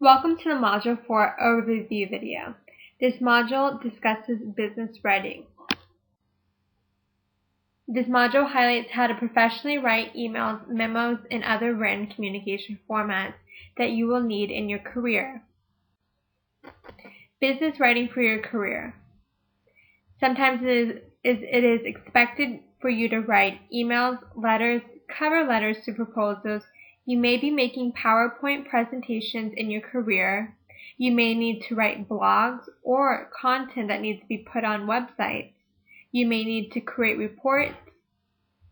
Welcome to the Module 4 overview video. This module discusses business writing. This module highlights how to professionally write emails, memos, and other written communication formats that you will need in your career. Business writing for your career. Sometimes it is expected for you to write emails, letters, cover letters to proposals. You may be making PowerPoint presentations in your career. You may need to write blogs or content that needs to be put on websites. You may need to create reports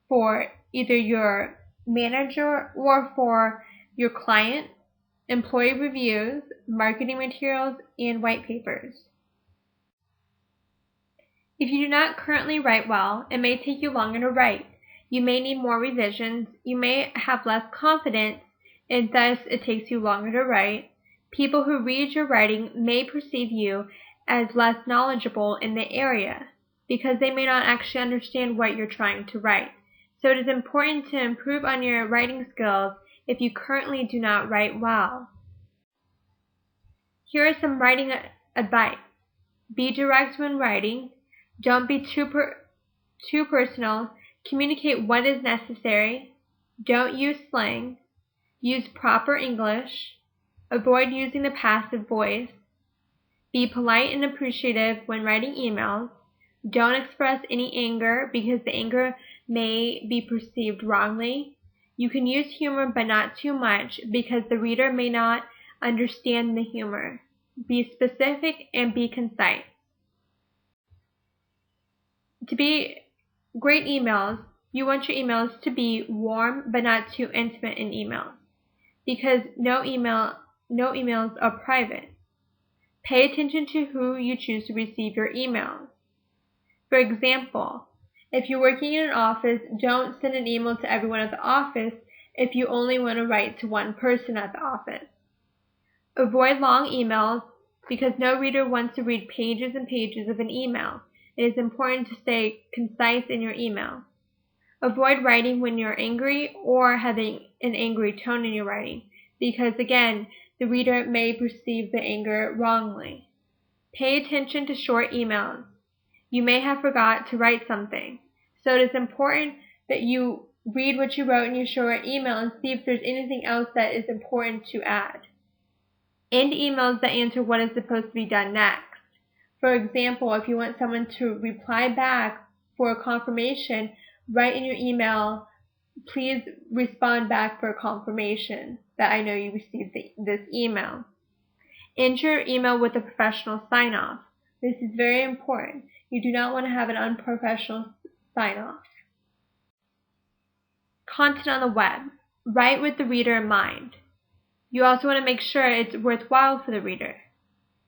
for either your manager or for your client, employee reviews, marketing materials, and white papers. If you do not currently write well, it may take you longer to write. You may need more revisions. You may have less confidence, and thus it takes you longer to write. People who read your writing may perceive you as less knowledgeable in the area because they may not actually understand what you're trying to write. So it is important to improve on your writing skills if you currently do not write well. Here is some writing advice. Be direct when writing. Don't be too personal. Communicate what is necessary. Don't use slang. Use proper English. Avoid using the passive voice. Be polite and appreciative when writing emails. Don't express any anger because the anger may be perceived wrongly. You can use humor but not too much because the reader may not understand the humor. Be specific and be concise. To be great emails, you want your emails to be warm but not too intimate in emails because no emails are private. Pay attention to who you choose to receive your emails. For example, if you're working in an office, don't send an email to everyone at the office if you only want to write to one person at the office. Avoid long emails because no reader wants to read pages and pages of an email. It is important to stay concise in your email. Avoid writing when you're angry or having an angry tone in your writing because, again, the reader may perceive the anger wrongly. Pay attention to short emails. You may have forgot to write something, so it is important that you read what you wrote in your short email and see if there's anything else that is important to add. End emails that answer what is supposed to be done next. For example, if you want someone to reply back for a confirmation, write in your email, please respond back for a confirmation that I know you received this email. End your email with a professional sign-off. This is very important. You do not want to have an unprofessional sign-off. Content on the web. Write with the reader in mind. You also want to make sure it's worthwhile for the reader.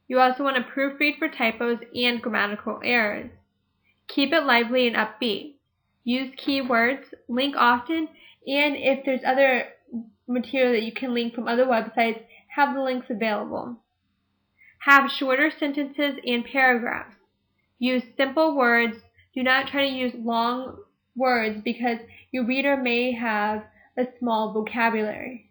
You also want to proofread for typos and grammatical errors. Keep it lively and upbeat. Use keywords, link often, and if there's other material that you can link from other websites, have the links available. Have shorter sentences and paragraphs. Use simple words. Do not try to use long words because your reader may have a small vocabulary.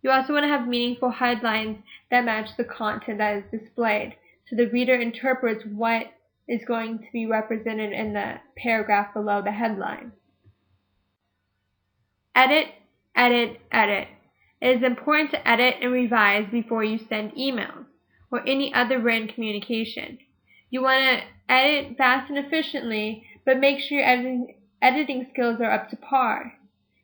You also want to have meaningful headlines that match the content that is displayed, so the reader interprets what is going to be represented in the paragraph below the headline. Edit, edit, edit. It is important to edit and revise before you send emails or any other written communication. You want to edit fast and efficiently, but make sure your editing skills are up to par.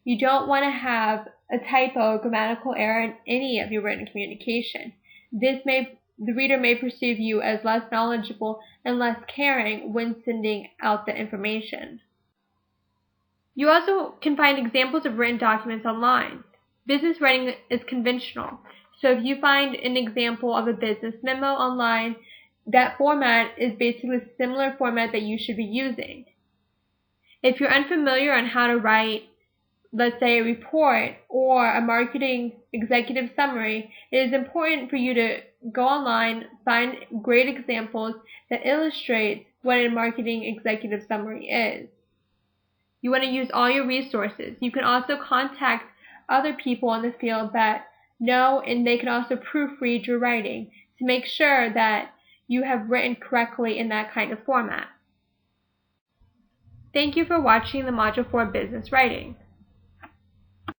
You don't want to have a typo or grammatical error in any of your written communication. The reader may perceive you as less knowledgeable and less caring when sending out the information. You also can find examples of written documents online. Business writing is conventional, so if you find an example of a business memo online, that format is basically a similar format that you should be using. If you're unfamiliar on how to write, let's say, a report or a marketing executive summary, it is important for you to go online, find great examples that illustrate what a marketing executive summary is. You want to use all your resources. You can also contact other people in the field that know, and they can also proofread your writing to make sure that you have written correctly in that kind of format. Thank you for watching the Module 4 Business Writing.